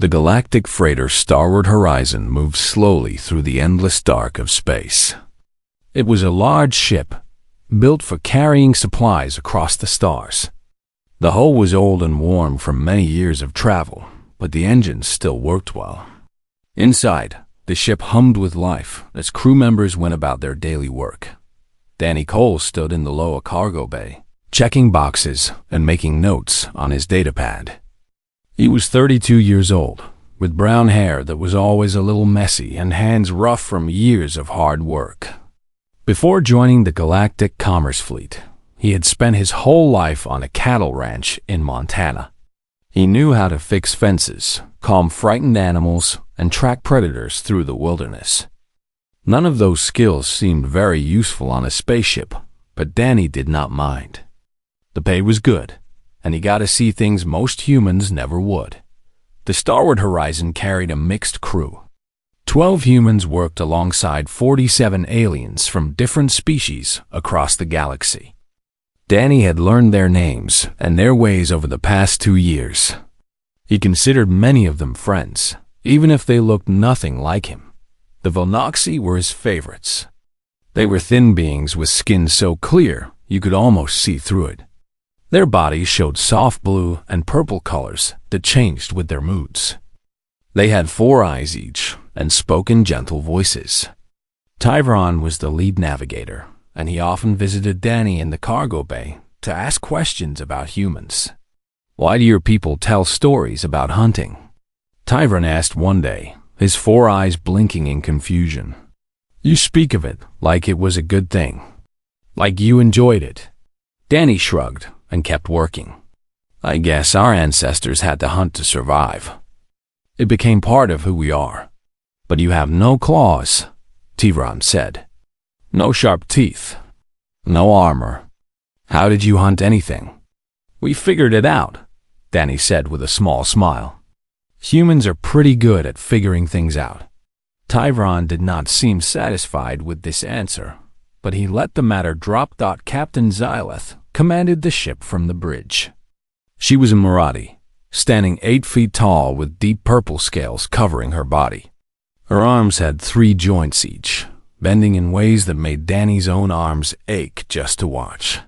The galactic freighter Starbound HFY moved slowly through the endless dark of space. It was a large ship, built for carrying supplies across the stars. The hull was old and worn from many years of travel, but the engines still worked well. Inside, the ship hummed with life as crew members went about their daily work. Danny Cole stood in the lower cargo bay, checking boxes and making notes on his datapad. He was 32 years old, with brown hair that was always a little messy and hands rough from years of hard work. Before joining the Galactic Commerce Fleet, he had spent his whole life on a cattle ranch in Montana. He knew how to fix fences, calm frightened animals, and track predators through the wilderness. None of those skills seemed very useful on a spaceship, but Danny did not mind. The pay was good, and he got to see things most humans never would. The Starbound HFY carried a mixed crew. 12 humans worked alongside 47 aliens from different species across the galaxy. Danny had learned their names and their ways over the past 2 years. He considered many of them friends, even if they looked nothing like him. The Volnoxi were his favorites. They were thin beings with skin so clear you could almost see through it. Their bodies showed soft blue and purple colors that changed with their moods. They had 4 eyes each and spoke in gentle voices. Tyron was the lead navigator, and he often visited Danny in the cargo bay to ask questions about humans. "Why do your people tell stories about hunting?" Tyron asked one day, his 4 eyes blinking in confusion. "You speak of it like it was a good thing, like you enjoyed it." Danny shrugged and kept working. "I guess our ancestors had to hunt to survive. It became part of who we are." "But you have no claws," Tyron said. "No sharp teeth. No armor. How did you hunt anything?" "We figured it out," Danny said with a small smile. "Humans are pretty good at figuring things out." Tyron did not seem satisfied with this answer, but he let the matter drop. Captain Xyleth commanded the ship from the bridge. She was a Marathi, standing 8 feet tall with deep purple scales covering her body. Her arms had 3 joints each, bending in ways that made Danny's own arms ache just to watch.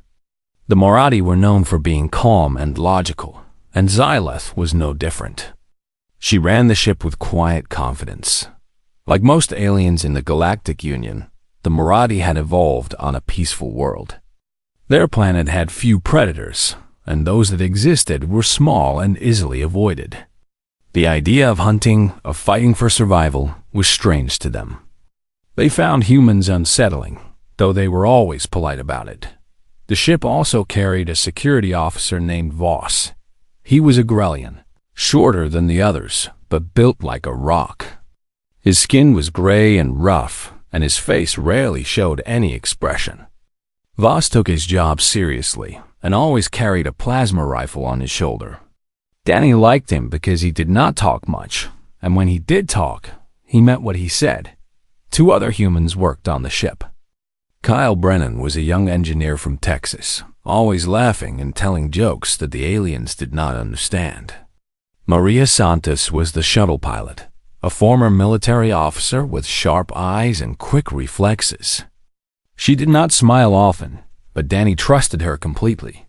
The Marathi were known for being calm and logical, and Xyleth was no different. She ran the ship with quiet confidence. Like most aliens in the Galactic Union, the Marathi had evolved on a peaceful world. Their planet had few predators, and those that existed were small and easily avoided. The idea of hunting, of fighting for survival, was strange to them. They found humans unsettling, though they were always polite about it. The ship also carried a security officer named Voss. He was a Grellian, shorter than the others, but built like a rock. His skin was gray and rough, and his face rarely showed any expression. Voss took his job seriously and always carried a plasma rifle on his shoulder. Danny liked him because he did not talk much, and when he did talk, he meant what he said. 2 other humans worked on the ship. Kyle Brennan was a young engineer from Texas, always laughing and telling jokes that the aliens did not understand. Maria Santos was the shuttle pilot, a former military officer with sharp eyes and quick reflexes. She did not smile often, but Danny trusted her completely.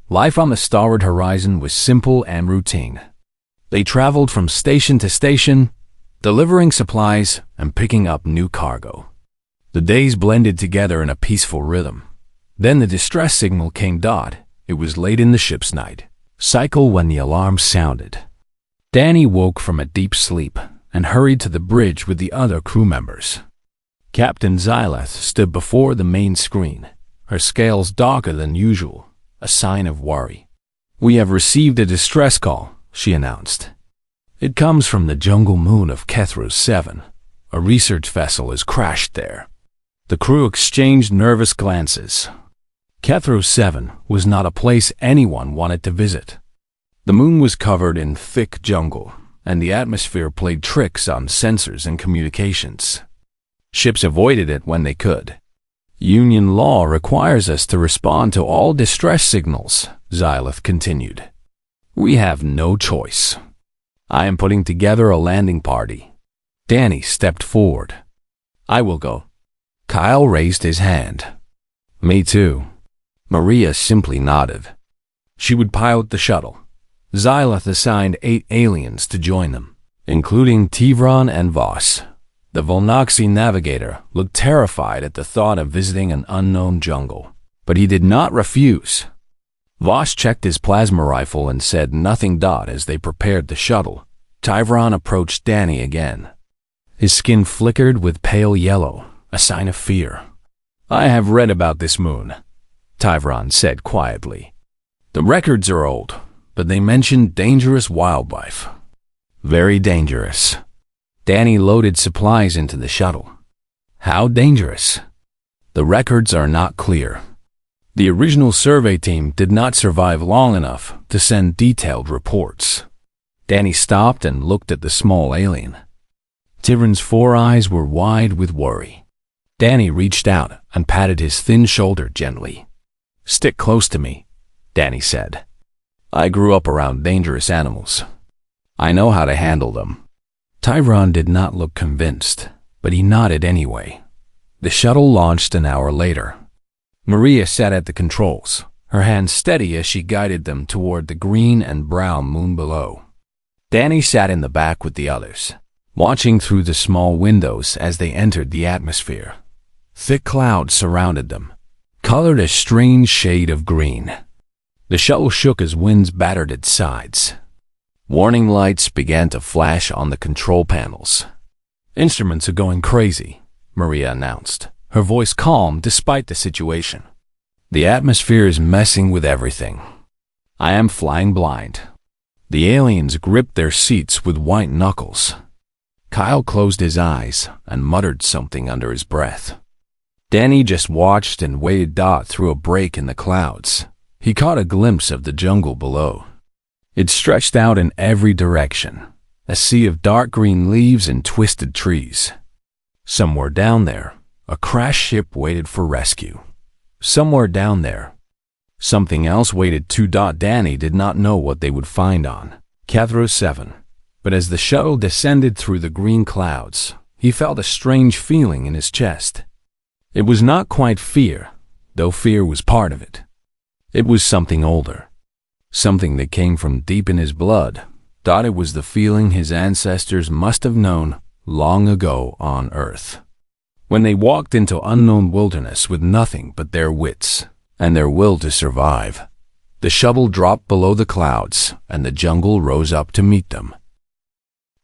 Life on the Starbound HFY was simple and routine. They traveled from station to station, delivering supplies and picking up new cargo. The days blended together in a peaceful rhythm. Then the distress signal came. It was late in the ship's night, cycle when the alarm sounded. Danny woke from a deep sleep and hurried to the bridge with the other crew members. Captain Xyleth stood before the main screen, her scales darker than usual, a sign of worry. "We have received a distress call," she announced. "It comes from the jungle moon of Kethros 7. A research vessel has crashed there." The crew exchanged nervous glances. Kethros 7 was not a place anyone wanted to visit. The moon was covered in thick jungle, and the atmosphere played tricks on sensors and communications. Ships avoided it when they could. "Union law requires us to respond to all distress signals," Xyleth continued. "We have no choice." I am putting together a landing party. Danny stepped forward. I will go. Kyle raised his hand. Me too. Maria simply nodded. She would pilot the shuttle. Xyloth assigned 8 aliens to join them, including Tivron and Voss. The Volnoxy navigator looked terrified at the thought of visiting an unknown jungle, but he did not refuse. Voss checked his plasma rifle and said nothing. As they prepared the shuttle, Tivron approached Danny again. His skin flickered with pale yellow, a sign of fear. I have read about this moon, Tivron said quietly. The records are old, but they mention dangerous wildlife. Very dangerous. Danny loaded supplies into the shuttle. How dangerous? The records are not clear. The original survey team did not survive long enough to send detailed reports. Danny stopped and looked at the small alien. Tivron's 4 eyes were wide with worry. Danny reached out and patted his thin shoulder gently. Stick close to me, Danny said. I grew up around dangerous animals. I know how to handle them. Tivron did not look convinced, but he nodded anyway. The shuttle launched an hour later. Maria sat at the controls, her hands steady as she guided them toward the green and brown moon below. Danny sat in the back with the others, watching through the small windows as they entered the atmosphere. Thick clouds surrounded them, colored a strange shade of green. The shuttle shook as winds battered its sides. Warning lights began to flash on the control panels. Instruments are going crazy, Maria announced, her voice calm despite the situation. The atmosphere is messing with everything. I am flying blind. The aliens gripped their seats with white knuckles. Kyle closed his eyes and muttered something under his breath. Danny just watched and waited. Through a break in the clouds, he caught a glimpse of the jungle below. It stretched out in every direction, a sea of dark green leaves and twisted trees. Somewhere down there, a crashed ship waited for rescue. Somewhere down there, something else waited too. Danny did not know what they would find on Cathro 7, but as the shuttle descended through the green clouds, he felt a strange feeling in his chest. It was not quite fear, though fear was part of it. It was something older. Something that came from deep in his blood. It was the feeling his ancestors must have known long ago on Earth. When they walked into unknown wilderness with nothing but their wits and their will to survive. The shuttle dropped below the clouds and the jungle rose up to meet them.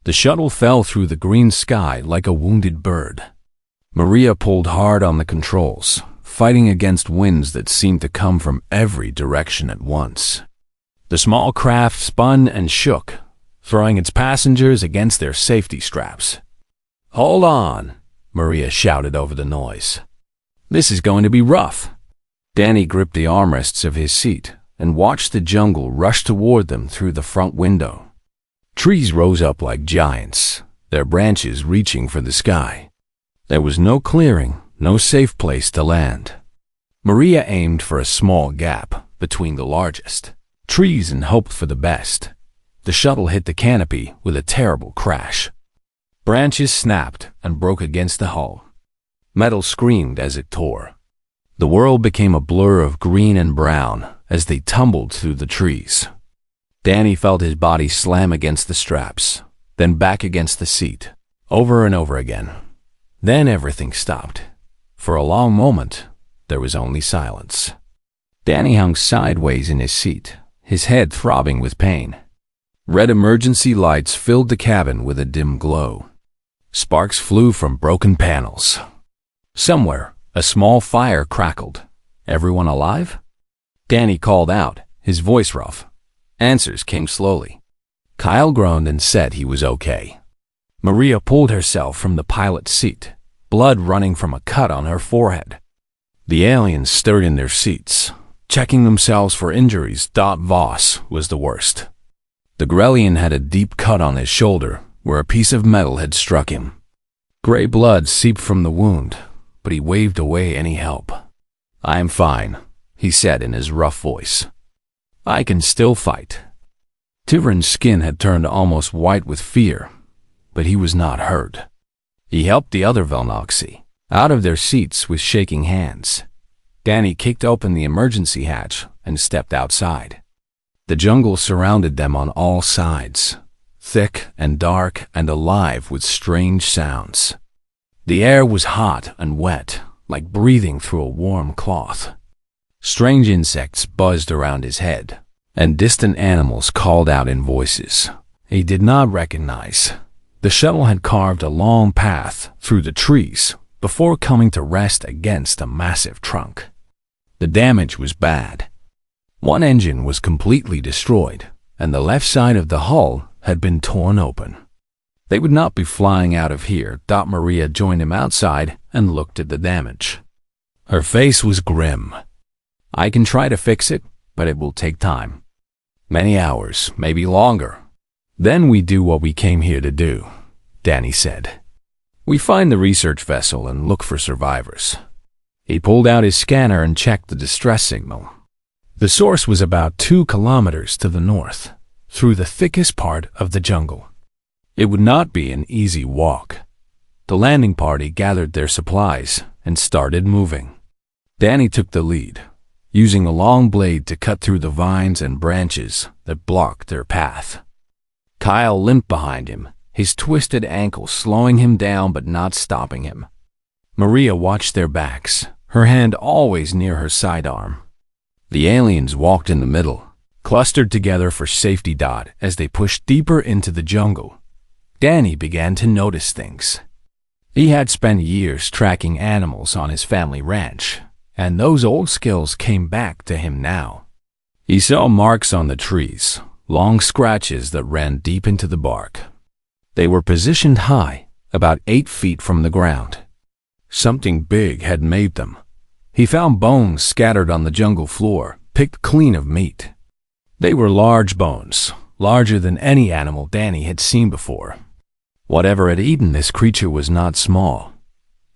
The shuttle fell through the green sky like a wounded bird. Maria pulled hard on the controls, fighting against winds that seemed to come from every direction at once. The small craft spun and shook, throwing its passengers against their safety straps. "Hold on," Maria shouted over the noise. "This is going to be rough." Danny gripped the armrests of his seat and watched the jungle rush toward them through the front window. Trees rose up like giants, their branches reaching for the sky. There was no clearing, no safe place to land. Maria aimed for a small gap between the largest trees and hoped for the best. The shuttle hit the canopy with a terrible crash. Branches snapped and broke against the hull. Metal screamed as it tore. The world became a blur of green and brown as they tumbled through the trees. Danny felt his body slam against the straps, then back against the seat, over and over again. Then everything stopped. For a long moment, there was only silence. Danny hung sideways in his seat, his head throbbing with pain. Red emergency lights filled the cabin with a dim glow. Sparks flew from broken panels. Somewhere, a small fire crackled. "Everyone alive?" Danny called out, his voice rough. Answers came slowly. Kyle groaned and said he was okay. Maria pulled herself from the pilot's seat, blood running from a cut on her forehead. The aliens stirred in their seats, checking themselves for injuries. Voss was the worst. The Grellian had a deep cut on his shoulder where a piece of metal had struck him. Gray blood seeped from the wound, but he waved away any help. "I am fine," he said in his rough voice. "I can still fight." Tiveron's skin had turned almost white with fear, but he was not hurt. He helped the other Velnoxy out of their seats with shaking hands. Danny kicked open the emergency hatch and stepped outside. The jungle surrounded them on all sides, thick and dark and alive with strange sounds. The air was hot and wet, like breathing through a warm cloth. Strange insects buzzed around his head, and distant animals called out in voices he did not recognize. The shuttle had carved a long path through the trees before coming to rest against a massive trunk. The damage was bad. One engine was completely destroyed, and the left side of the hull had been torn open. They would not be flying out of here. Maria joined him outside and looked at the damage. Her face was grim. I can try to fix it, but it will take time. Many hours, maybe longer. Then we do what we came here to do, Danny said. We find the research vessel and look for survivors. He pulled out his scanner and checked the distress signal. The source was about 2 kilometers to the north, through the thickest part of the jungle. It would not be an easy walk. The landing party gathered their supplies and started moving. Danny took the lead, using a long blade to cut through the vines and branches that blocked their path. Kyle limped behind him, his twisted ankle slowing him down but not stopping him. Maria watched their backs, her hand always near her sidearm. The aliens walked in the middle, clustered together for safety. As they pushed deeper into the jungle, Danny began to notice things. He had spent years tracking animals on his family ranch, and those old skills came back to him now. He saw marks on the trees, long scratches that ran deep into the bark. They were positioned high, about 8 feet from the ground. Something big had made them. He found bones scattered on the jungle floor, picked clean of meat. They were large bones, larger than any animal Danny had seen before. Whatever had eaten this creature was not small.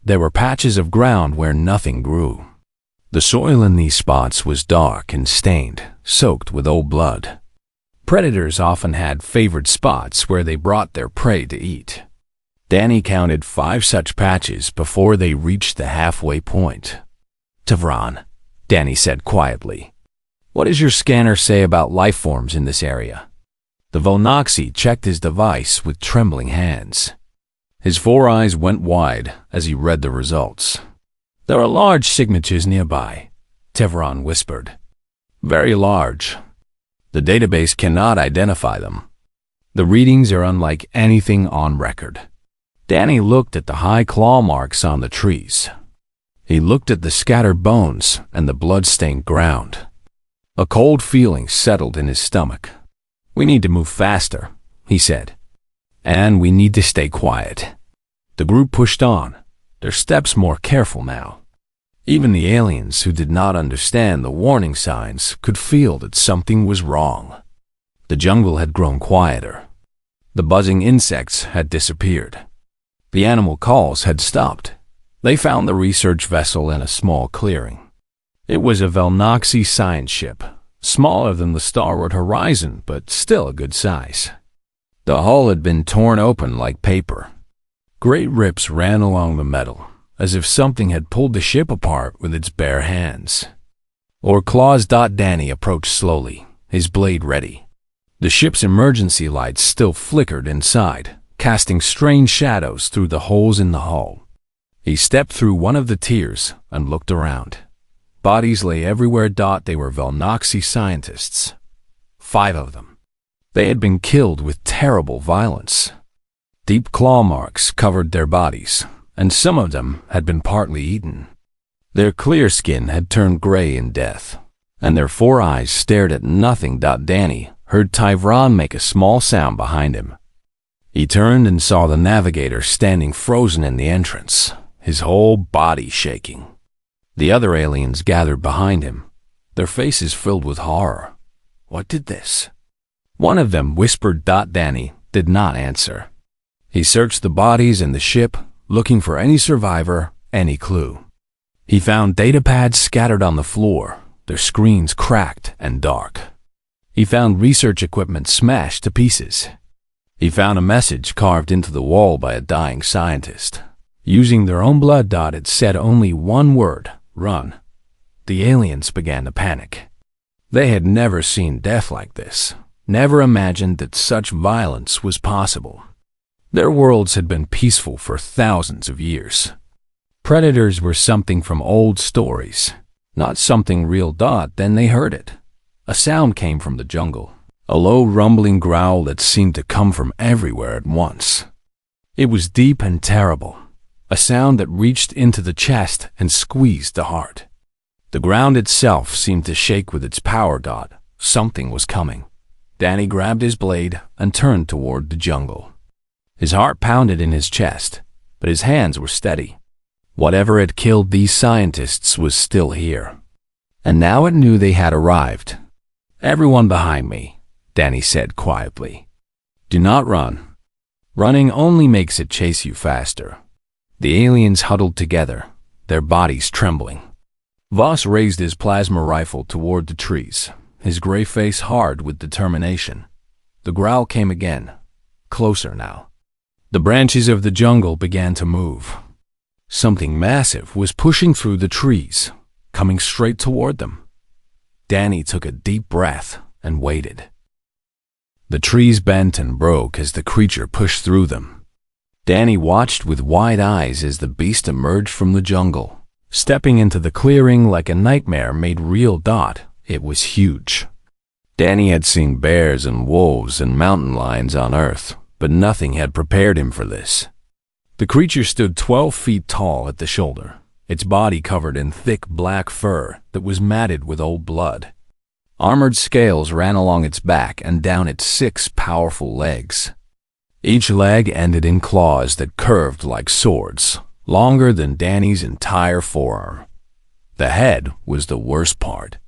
There were patches of ground where nothing grew. The soil in these spots was dark and stained, soaked with old blood. Predators often had favored spots where they brought their prey to eat. Danny counted 5 such patches before they reached the halfway point. Tiveron, Danny said quietly, what does your scanner say about life forms in this area? The Velnoxy checked his device with trembling hands. His 4 eyes went wide as he read the results. There are large signatures nearby, Tiveron whispered. Very large. The database cannot identify them. The readings are unlike anything on record. Danny looked at the high claw marks on the trees. He looked at the scattered bones and the blood-stained ground. A cold feeling settled in his stomach. We need to move faster, he said. And we need to stay quiet. The group pushed on, their steps more careful now. Even the aliens who did not understand the warning signs could feel that something was wrong. The jungle had grown quieter. The buzzing insects had disappeared. The animal calls had stopped. They found the research vessel in a small clearing. It was a Velnoxy science ship, smaller than the Starboard Horizon, but still a good size. The hull had been torn open like paper. Great rips ran along the metal, as if something had pulled the ship apart with its bare hands. Or claws. Danny approached slowly, his blade ready. The ship's emergency lights still flickered inside, casting strange shadows through the holes in the hull. He stepped through one of the tiers and looked around. Bodies lay everywhere. They were Velnoxy scientists. 5 of them. They had been killed with terrible violence. Deep claw marks covered their bodies, and some of them had been partly eaten. Their clear skin had turned gray in death, and their 4 eyes stared at nothing. Danny heard Tiveron make a small sound behind him. He turned and saw the navigator standing frozen in the entrance, his whole body shaking. The other aliens gathered behind him, their faces filled with horror. What did this? One of them whispered. Danny did not answer. He searched the bodies and the ship, looking for any survivor, any clue. He found datapads scattered on the floor, their screens cracked and dark. He found research equipment smashed to pieces. He found a message carved into the wall by a dying scientist. Using their own blood, it said only one word: run. The aliens began to panic. They had never seen death like this, never imagined that such violence was possible. Their worlds had been peaceful for thousands of years. Predators were something from old stories, not something real. Then they heard it. A sound came from the jungle, a low rumbling growl that seemed to come from everywhere at once. It was deep and terrible, a sound that reached into the chest and squeezed the heart. The ground itself seemed to shake with its power. Something was coming. Danny grabbed his blade and turned toward the jungle. His heart pounded in his chest, but his hands were steady. Whatever had killed these scientists was still here. And now it knew they had arrived. "Everyone behind me," Danny said quietly. "Do not run. Running only makes it chase you faster." The aliens huddled together, their bodies trembling. Voss raised his plasma rifle toward the trees, his gray face hard with determination. The growl came again, closer now. The branches of the jungle began to move. Something massive was pushing through the trees, coming straight toward them. Danny took a deep breath and waited. The trees bent and broke as the creature pushed through them. Danny watched with wide eyes as the beast emerged from the jungle, stepping into the clearing like a nightmare made real. It was huge. Danny had seen bears and wolves and mountain lions on Earth, but nothing had prepared him for this. The creature stood 12 feet tall at the shoulder, its body covered in thick black fur that was matted with old blood. Armored scales ran along its back and down its 6 powerful legs. Each leg ended in claws that curved like swords, longer than Danny's entire forearm. The head was the worst part.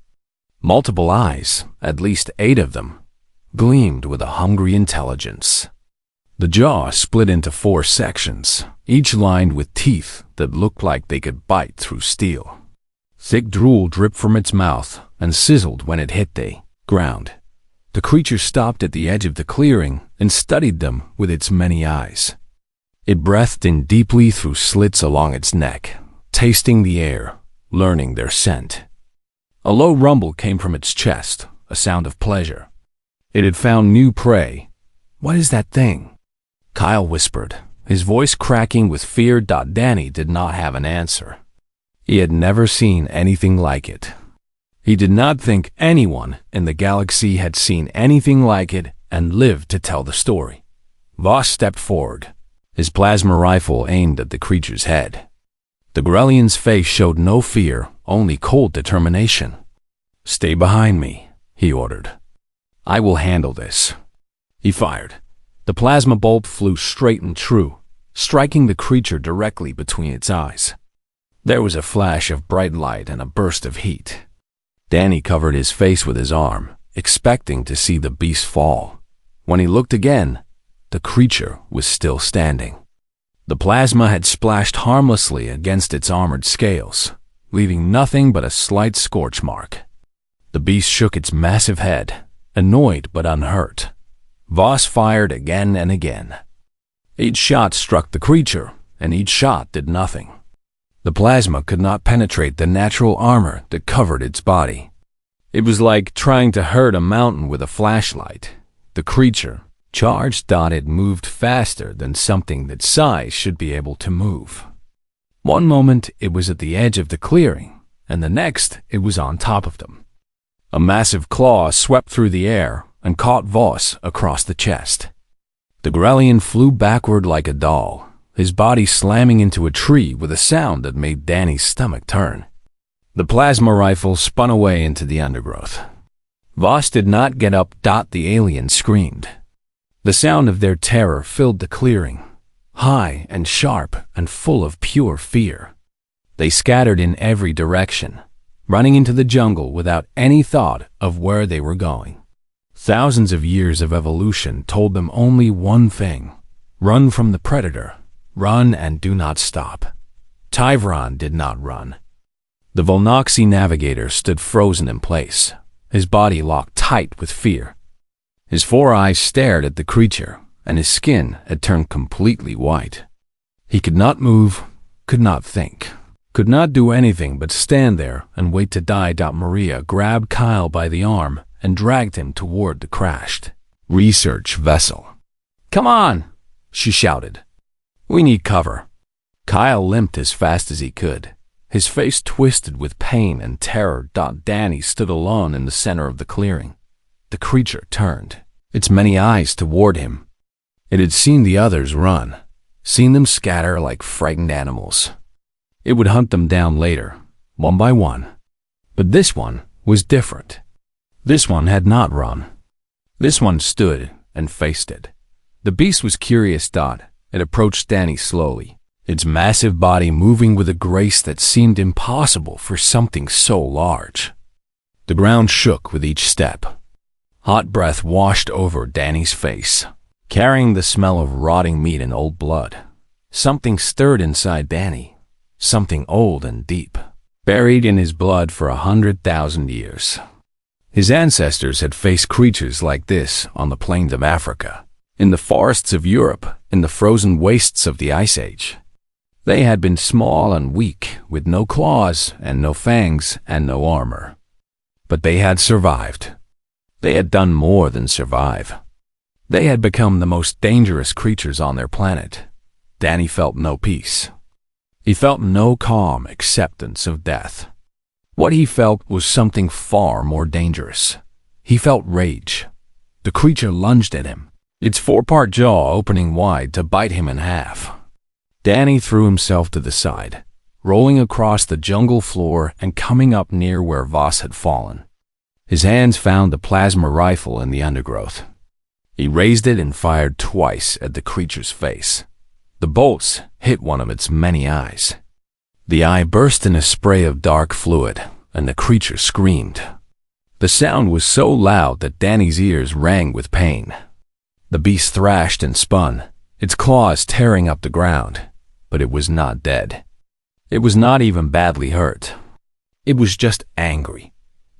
Multiple eyes, at least 8 of them, gleamed with a hungry intelligence. The jaw split into 4 sections, each lined with teeth that looked like they could bite through steel. Thick drool dripped from its mouth and sizzled when it hit the ground. The creature stopped at the edge of the clearing and studied them with its many eyes. It breathed in deeply through slits along its neck, tasting the air, learning their scent. A low rumble came from its chest, a sound of pleasure. It had found new prey. "What is that thing?" Kyle whispered, his voice cracking with fear. Danny did not have an answer. He had never seen anything like it. He did not think anyone in the galaxy had seen anything like it and lived to tell the story. Voss stepped forward, his plasma rifle aimed at the creature's head. The Grellian's face showed no fear, only cold determination. "Stay behind me," he ordered. "I will handle this." He fired. The plasma bolt flew straight and true, striking the creature directly between its eyes. There was a flash of bright light and a burst of heat. Danny covered his face with his arm, expecting to see the beast fall. When he looked again, the creature was still standing. The plasma had splashed harmlessly against its armored scales, leaving nothing but a slight scorch mark. The beast shook its massive head, annoyed but unhurt. Voss fired again and again. Each shot struck the creature, and each shot did nothing. The plasma could not penetrate the natural armor that covered its body. It was like trying to hurt a mountain with a flashlight. The creature, charged. It moved faster than something that size should be able to move. One moment it was at the edge of the clearing, and the next it was on top of them. A massive claw swept through the air and caught Voss across the chest. The Grellian flew backward like a doll, his body slamming into a tree with a sound that made Danny's stomach turn. The plasma rifle spun away into the undergrowth. Voss did not get up. The alien screamed. The sound of their terror filled the clearing, high and sharp and full of pure fear. They scattered in every direction, running into the jungle without any thought of where they were going. Thousands of years of evolution told them only one thing: run from the predator. Run and do not stop. Tyvron did not run. The Volnoxy navigator stood frozen in place, his body locked tight with fear. His four eyes stared at the creature, and his skin had turned completely white. He could not move, could not think, could not do anything but stand there and wait to die. Maria grabbed Kyle by the arm and dragged him toward the crashed research vessel. "Come on," she shouted. "We need cover." Kyle limped as fast as he could, his face twisted with pain and terror. Danny stood alone in the center of the clearing. The creature turned, its many eyes toward him. It had seen the others run, seen them scatter like frightened animals. It would hunt them down later, one by one. But this one was different. This one had not run. This one stood and faced it. The beast was curious. It approached Danny slowly, its massive body moving with a grace that seemed impossible for something so large. The ground shook with each step. Hot breath washed over Danny's face, carrying the smell of rotting meat and old blood. Something stirred inside Danny, something old and deep, buried in his blood for 100,000 years. His ancestors had faced creatures like this on the plains of Africa, in the forests of Europe, in the frozen wastes of the Ice Age. They had been small and weak, with no claws and no fangs and no armor. But they had survived. They had done more than survive. They had become the most dangerous creatures on their planet. Danny felt no peace. He felt no calm acceptance of death. What he felt was something far more dangerous. He felt rage. The creature lunged at him, its four-part jaw opening wide to bite him in half. Danny threw himself to the side, rolling across the jungle floor and coming up near where Voss had fallen. His hands found the plasma rifle in the undergrowth. He raised it and fired twice at the creature's face. The bolts hit one of its many eyes. The eye burst in a spray of dark fluid, and the creature screamed. The sound was so loud that Danny's ears rang with pain. The beast thrashed and spun, its claws tearing up the ground, but it was not dead. It was not even badly hurt. It was just angry.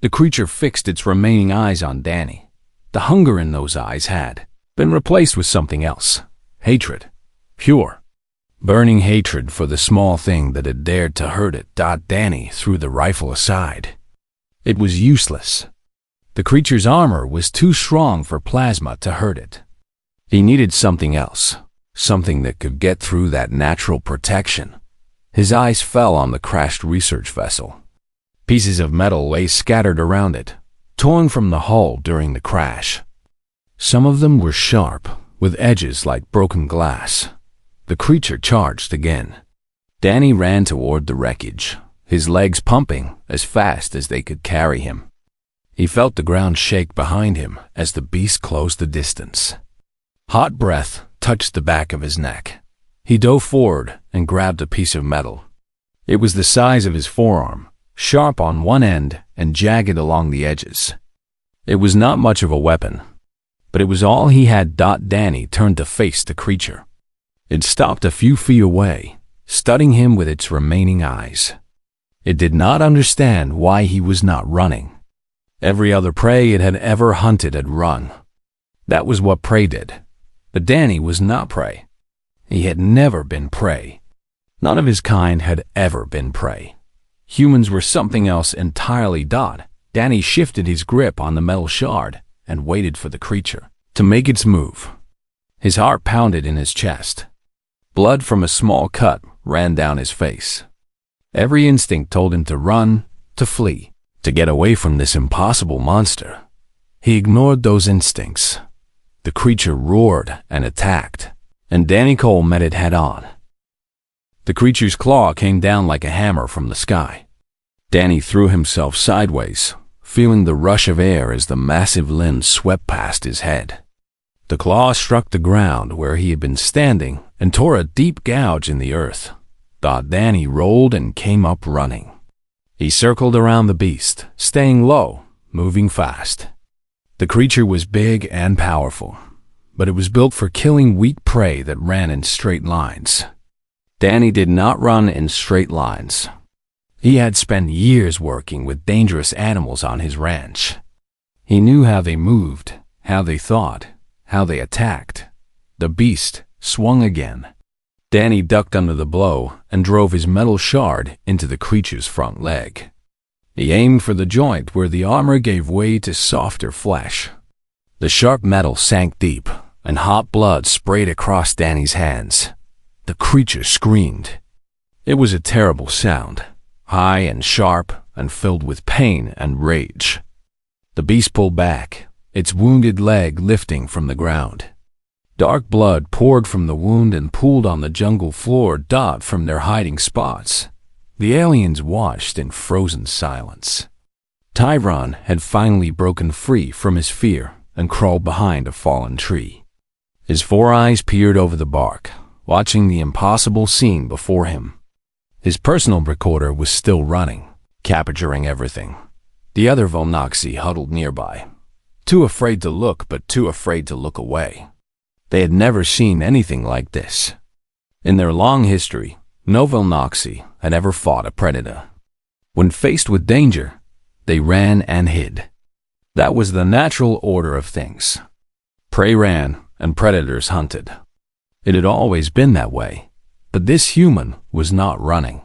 The creature fixed its remaining eyes on Danny. The hunger in those eyes had been replaced with something else. Hatred. Pure, burning hatred for the small thing that had dared to hurt it. Danny threw the rifle aside. It was useless. The creature's armor was too strong for plasma to hurt it. He needed something else, something that could get through that natural protection. His eyes fell on the crashed research vessel. Pieces of metal lay scattered around it, torn from the hull during the crash. Some of them were sharp, with edges like broken glass. The creature charged again. Danny ran toward the wreckage, his legs pumping as fast as they could carry him. He felt the ground shake behind him as the beast closed the distance. Hot breath touched the back of his neck. He dove forward and grabbed a piece of metal. It was the size of his forearm, sharp on one end and jagged along the edges. It was not much of a weapon, but it was all he had. Danny turned to face the creature. It stopped a few feet away, studying him with its remaining eyes. It did not understand why he was not running. Every other prey it had ever hunted had run. That was what prey did. But Danny was not prey. He had never been prey. None of his kind had ever been prey. Humans were something else entirely. Danny shifted his grip on the metal shard and waited for the creature to make its move. His heart pounded in his chest. Blood from a small cut ran down his face. Every instinct told him to run, to flee, to get away from this impossible monster. He ignored those instincts. The creature roared and attacked, and Danny Cole met it head-on. The creature's claw came down like a hammer from the sky. Danny threw himself sideways, feeling the rush of air as the massive limbs swept past his head. The claw struck the ground where he had been standing and tore a deep gouge in the earth. Danny rolled and came up running. He circled around the beast, staying low, moving fast. The creature was big and powerful, but it was built for killing weak prey that ran in straight lines. Danny did not run in straight lines. He had spent years working with dangerous animals on his ranch. He knew how they moved, how they thought, how they attacked. The beast swung again. Danny ducked under the blow and drove his metal shard into the creature's front leg. He aimed for the joint where the armor gave way to softer flesh. The sharp metal sank deep, and hot blood sprayed across Danny's hands. The creature screamed. It was a terrible sound, high and sharp and filled with pain and rage. The beast pulled back, its wounded leg lifting from the ground. Dark blood poured from the wound and pooled on the jungle floor from their hiding spots. The aliens watched in frozen silence. Tyron had finally broken free from his fear and crawled behind a fallen tree. His four eyes peered over the bark, watching the impossible scene before him. His personal recorder was still running, capturing everything. The other Volnoxi huddled nearby, too afraid to look but too afraid to look away. They had never seen anything like this. In their long history, no Volnoxi had ever fought a predator. When faced with danger, they ran and hid. That was the natural order of things. Prey ran and predators hunted. It had always been that way, but this human was not running.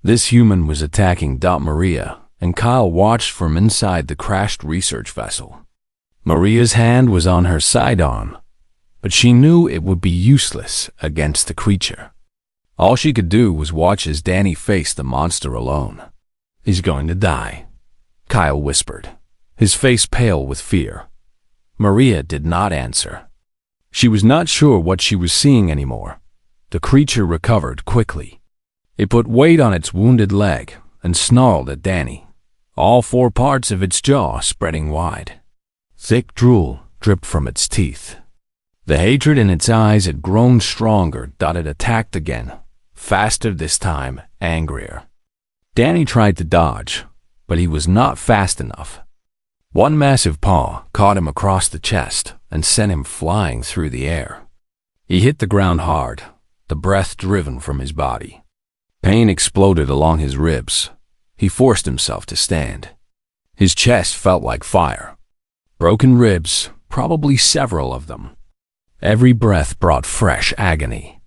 This human was attacking Maria, and Kyle watched from inside the crashed research vessel. Maria's hand was on her sidearm, but she knew it would be useless against the creature. All she could do was watch as Danny faced the monster alone. "He's going to die," Kyle whispered, his face pale with fear. Maria did not answer. She was not sure what she was seeing anymore. The creature recovered quickly. It put weight on its wounded leg and snarled at Danny, all four parts of its jaw spreading wide. Thick drool dripped from its teeth. The hatred in its eyes had grown stronger. It attacked again, faster this time, angrier. Danny tried to dodge, but he was not fast enough. One massive paw caught him across the chest and sent him flying through the air. He hit the ground hard, the breath driven from his body. Pain exploded along his ribs. He forced himself to stand. His chest felt like fire. Broken ribs, probably several of them. Every breath brought fresh agony.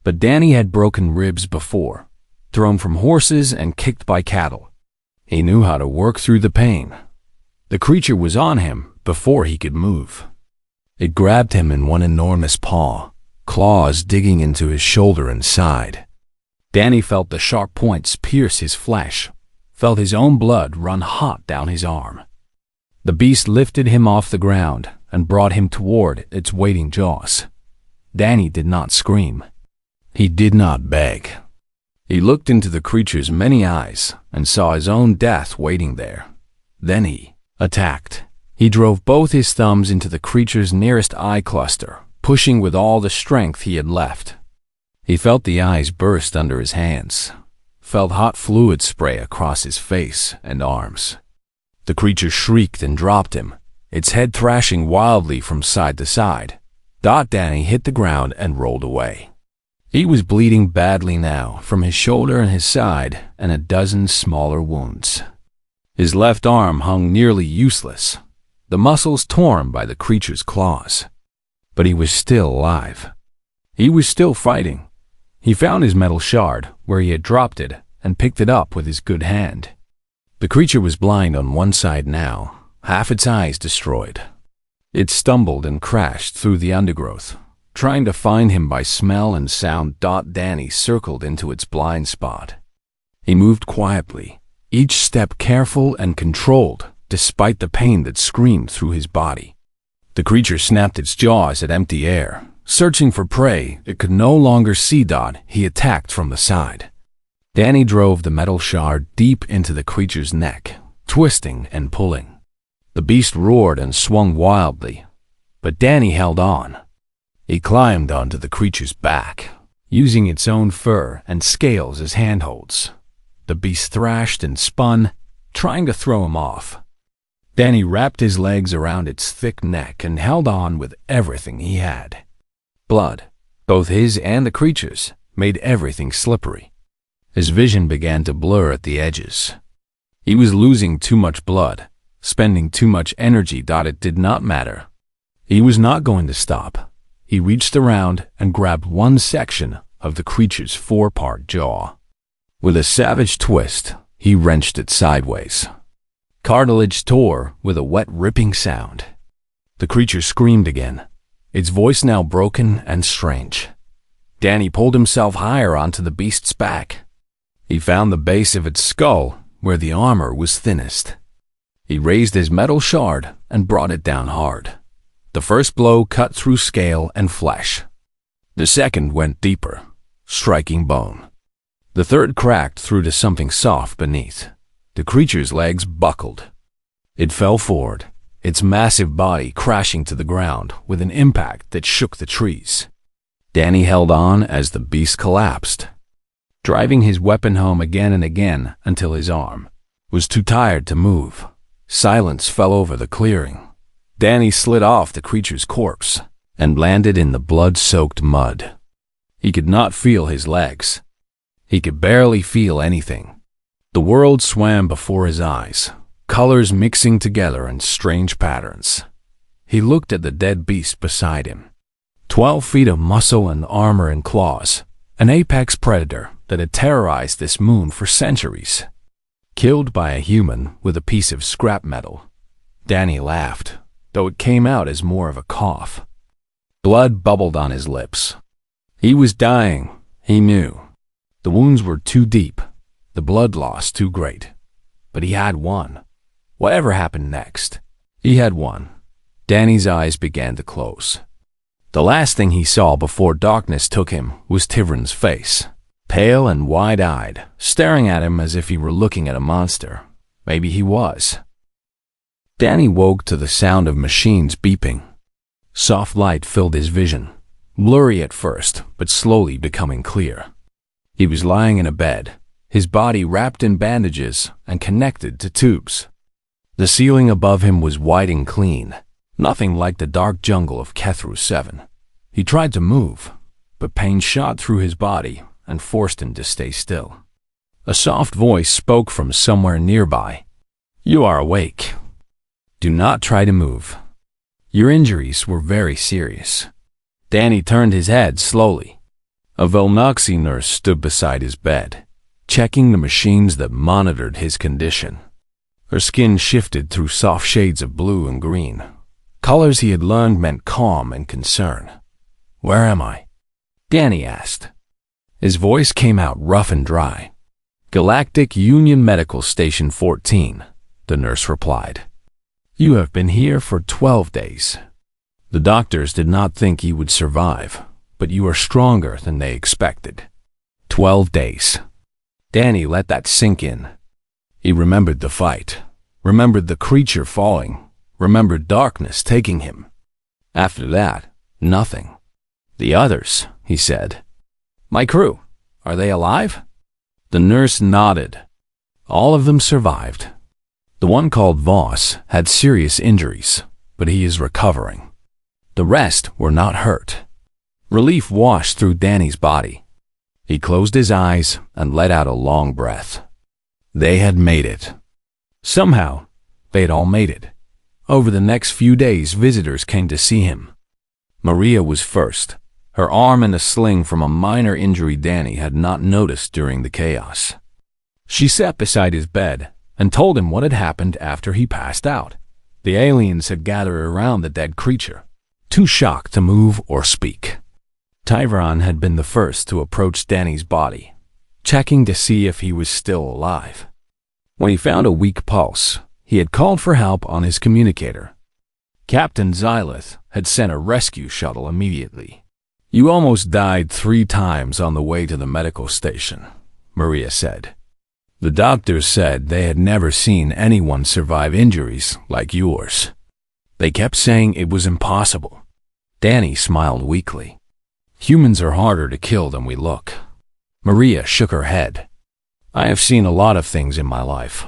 But Danny had broken ribs before, thrown from horses and kicked by cattle. He knew how to work through the pain. The creature was on him before he could move. It grabbed him in one enormous paw, claws digging into his shoulder and side. Danny felt the sharp points pierce his flesh, felt his own blood run hot down his arm. The beast lifted him off the ground and brought him toward its waiting jaws. Danny did not scream. He did not beg. He looked into the creature's many eyes and saw his own death waiting there. Then he attacked. He drove both his thumbs into the creature's nearest eye cluster, pushing with all the strength he had left. He felt the eyes burst under his hands, felt hot fluid spray across his face and arms. The creature shrieked and dropped him, its head thrashing wildly from side to side. Danny hit the ground and rolled away. He was bleeding badly now from his shoulder and his side and a dozen smaller wounds. His left arm hung nearly useless, the muscles torn by the creature's claws. But he was still alive. He was still fighting. He found his metal shard where he had dropped it and picked it up with his good hand. The creature was blind on one side now, half its eyes destroyed. It stumbled and crashed through the undergrowth, trying to find him by smell and sound. Danny circled into its blind spot. He moved quietly, each step careful and controlled, despite the pain that screamed through his body. The creature snapped its jaws at empty air, searching for prey it could no longer see. He attacked from the side. Danny drove the metal shard deep into the creature's neck, twisting and pulling. The beast roared and swung wildly, but Danny held on. He climbed onto the creature's back, using its own fur and scales as handholds. The beast thrashed and spun, trying to throw him off. Danny wrapped his legs around its thick neck and held on with everything he had. Blood, both his and the creature's, made everything slippery. His vision began to blur at the edges. He was losing too much blood, spending too much energy. It did not matter. He was not going to stop. He reached around and grabbed one section of the creature's four-part jaw. With a savage twist, he wrenched it sideways. Cartilage tore with a wet, ripping sound. The creature screamed again, its voice now broken and strange. Danny pulled himself higher onto the beast's back. He found the base of its skull where the armor was thinnest. He raised his metal shard and brought it down hard. The first blow cut through scale and flesh. The second went deeper, striking bone. The third cracked through to something soft beneath. The creature's legs buckled. It fell forward, its massive body crashing to the ground with an impact that shook the trees. Danny held on as the beast collapsed, driving his weapon home again and again until his arm was too tired to move. Silence fell over the clearing. Danny slid off the creature's corpse and landed in the blood-soaked mud. He could not feel his legs. He could barely feel anything. The world swam before his eyes, colors mixing together in strange patterns. He looked at the dead beast beside him. 12 feet of muscle and armor and claws, an apex predator that had terrorized this moon for centuries. Killed by a human with a piece of scrap metal. Danny laughed, though it came out as more of a cough. Blood bubbled on his lips. He was dying, he knew. The wounds were too deep, the blood loss too great. But he had won. Whatever happened next, he had won. Danny's eyes began to close. The last thing he saw before darkness took him was Tivron's face, pale and wide-eyed, staring at him as if he were looking at a monster. Maybe he was. Danny woke to the sound of machines beeping. Soft light filled his vision, blurry at first, but slowly becoming clear. He was lying in a bed, his body wrapped in bandages and connected to tubes. The ceiling above him was white and clean, nothing like the dark jungle of Kethru 7. He tried to move, but pain shot through his body and forced him to stay still. A soft voice spoke from somewhere nearby. "You are awake. Do not try to move. Your injuries were very serious." Danny turned his head slowly. A Velnoxy nurse stood beside his bed, checking the machines that monitored his condition. Her skin shifted through soft shades of blue and green. Colors he had learned meant calm and concern. "Where am I?" Danny asked. His voice came out rough and dry. "Galactic Union Medical Station 14, the nurse replied. "You have been here for 12 days. The doctors did not think you would survive, but you are stronger than they expected." 12 days. Danny let that sink in. He remembered the fight, remembered the creature falling, remembered darkness taking him. After that, nothing. "The others," he said. "My crew, are they alive?" The nurse nodded. All of them survived. The one called Voss had serious injuries, but he is recovering. The rest were not hurt. Relief washed through Danny's body. He closed his eyes and let out a long breath. They had made it. Somehow, they had all made it. Over the next few days, visitors came to see him. Maria was first, her arm in a sling from a minor injury Danny had not noticed during the chaos. She sat beside his bed and told him what had happened after he passed out. The aliens had gathered around the dead creature, too shocked to move or speak. Tyron had been the first to approach Danny's body, checking to see if he was still alive. When he found a weak pulse, he had called for help on his communicator. Captain Xylith had sent a rescue shuttle immediately. "You almost died 3 times on the way to the medical station," Maria said. "The doctors said they had never seen anyone survive injuries like yours. They kept saying it was impossible." Danny smiled weakly. "Humans are harder to kill than we look." Maria shook her head. "I have seen a lot of things in my life.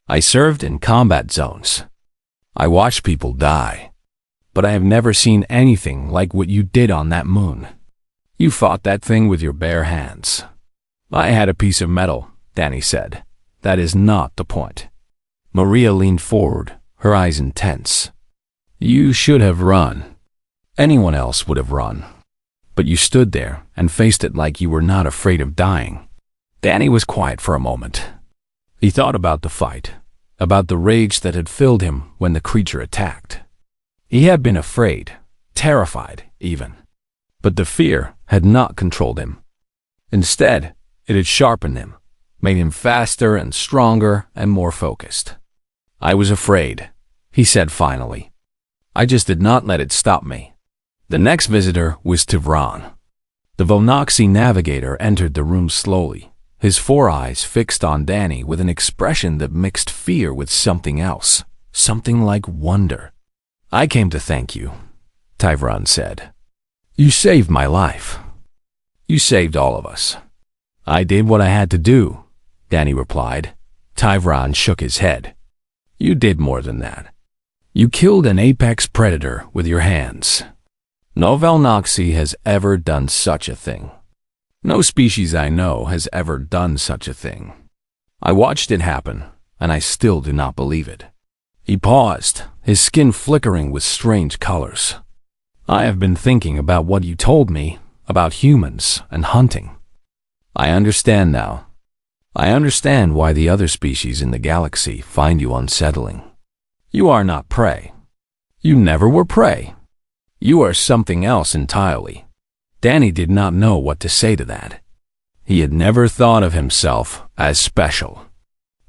I served in combat zones. I watched people die. But I have never seen anything like what you did on that moon. You fought that thing with your bare hands." "I had a piece of metal," Danny said. "That is not the point." Maria leaned forward, her eyes intense. "You should have run. Anyone else would have run. But you stood there and faced it like you were not afraid of dying." Danny was quiet for a moment. He thought about the fight, about the rage that had filled him when the creature attacked. He had been afraid, terrified even. But the fear had not controlled him. Instead, it had sharpened him, made him faster and stronger and more focused. "I was afraid," he said finally. "I just did not let it stop me." The next visitor was Tivran. The Vonoxy navigator entered the room slowly, his four eyes fixed on Danny with an expression that mixed fear with something else, something like wonder. "I came to thank you," Tivran said. "You saved my life. You saved all of us." "I did what I had to do," Danny replied. Tivran shook his head. "You did more than that. You killed an apex predator with your hands. No Vonoxy has ever done such a thing. No species I know has ever done such a thing. I watched it happen, and I still do not believe it." He paused, his skin flickering with strange colors. "I have been thinking about what you told me about humans and hunting. I understand now. I understand why the other species in the galaxy find you unsettling. You are not prey. You never were prey. You are something else entirely." Danny did not know what to say to that. He had never thought of himself as special.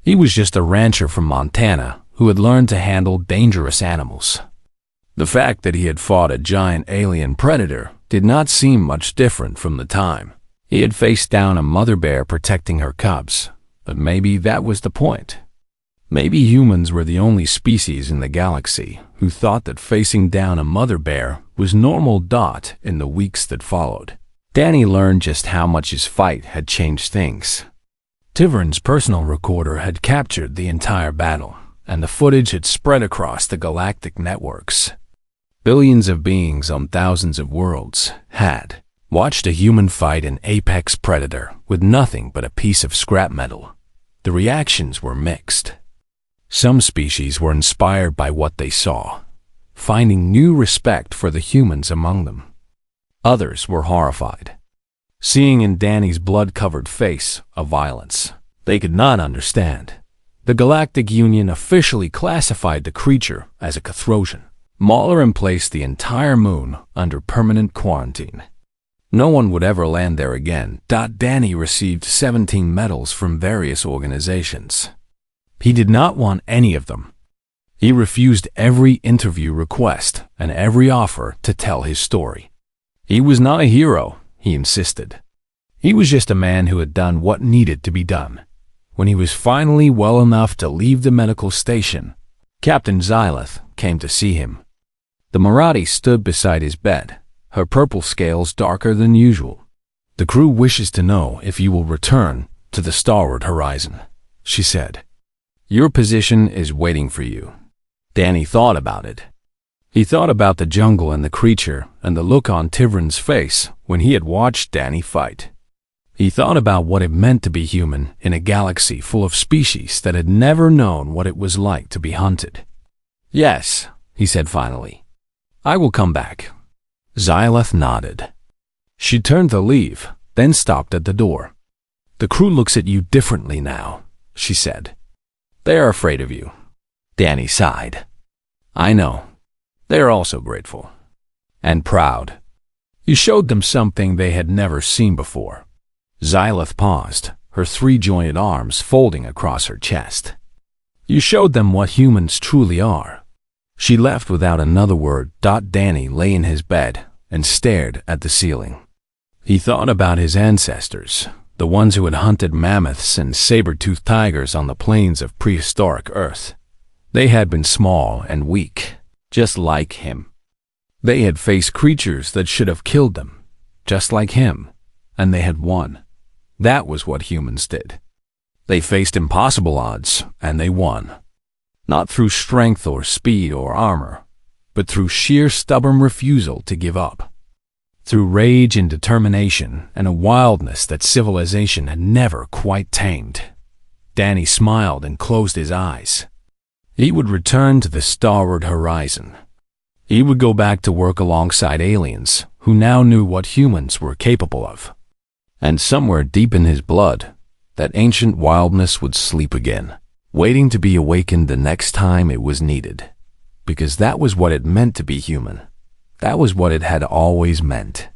He was just a rancher from Montana who had learned to handle dangerous animals. The fact that he had fought a giant alien predator did not seem much different from the time he had faced down a mother bear protecting her cubs, but maybe that was the point. Maybe humans were the only species in the galaxy who thought that facing down a mother bear was normal. In the weeks that followed, Danny learned just how much his fight had changed things. Tivran's personal recorder had captured the entire battle, and the footage had spread across the galactic networks. Billions of beings on thousands of worlds had watched a human fight an apex predator with nothing but a piece of scrap metal. The reactions were mixed. Some species were inspired by what they saw, finding new respect for the humans among them. Others were horrified, seeing in Danny's blood-covered face a violence they could not understand. The Galactic Union officially classified the creature as a Cathrosion. Mauler and placed the entire moon under permanent quarantine. No one would ever land there again. Danny received 17 medals from various organizations. He did not want any of them. He refused every interview request and every offer to tell his story. He was not a hero, he insisted. He was just a man who had done what needed to be done. When he was finally well enough to leave the medical station, Captain Xylith came to see him. The Marathi stood beside his bed, her purple scales darker than usual. "The crew wishes to know if you will return to the starward horizon," she said. "Your position is waiting for you." Danny thought about it. He thought about the jungle and the creature and the look on Tivran's face when he had watched Danny fight. He thought about what it meant to be human in a galaxy full of species that had never known what it was like to be hunted. "Yes," he said finally. "I will come back." Xylith nodded. She turned to leave, then stopped at the door. "The crew looks at you differently now," she said. "They are afraid of you." Danny sighed. "I know. They are also grateful. And proud. You showed them something they had never seen before." Xylith paused, her three-jointed arms folding across her chest. "You showed them what humans truly are." She left without another word. Danny lay in his bed and stared at the ceiling. He thought about his ancestors, the ones who had hunted mammoths and saber-toothed tigers on the plains of prehistoric Earth. They had been small and weak, just like him. They had faced creatures that should have killed them, just like him, and they had won. That was what humans did. They faced impossible odds, and they won. Not through strength or speed or armor, but through sheer stubborn refusal to give up. Through rage and determination and a wildness that civilization had never quite tamed. Danny smiled and closed his eyes. He would return to the starward horizon. He would go back to work alongside aliens who now knew what humans were capable of. And somewhere deep in his blood, that ancient wildness would sleep again, waiting to be awakened the next time it was needed. Because that was what it meant to be human. That was what it had always meant.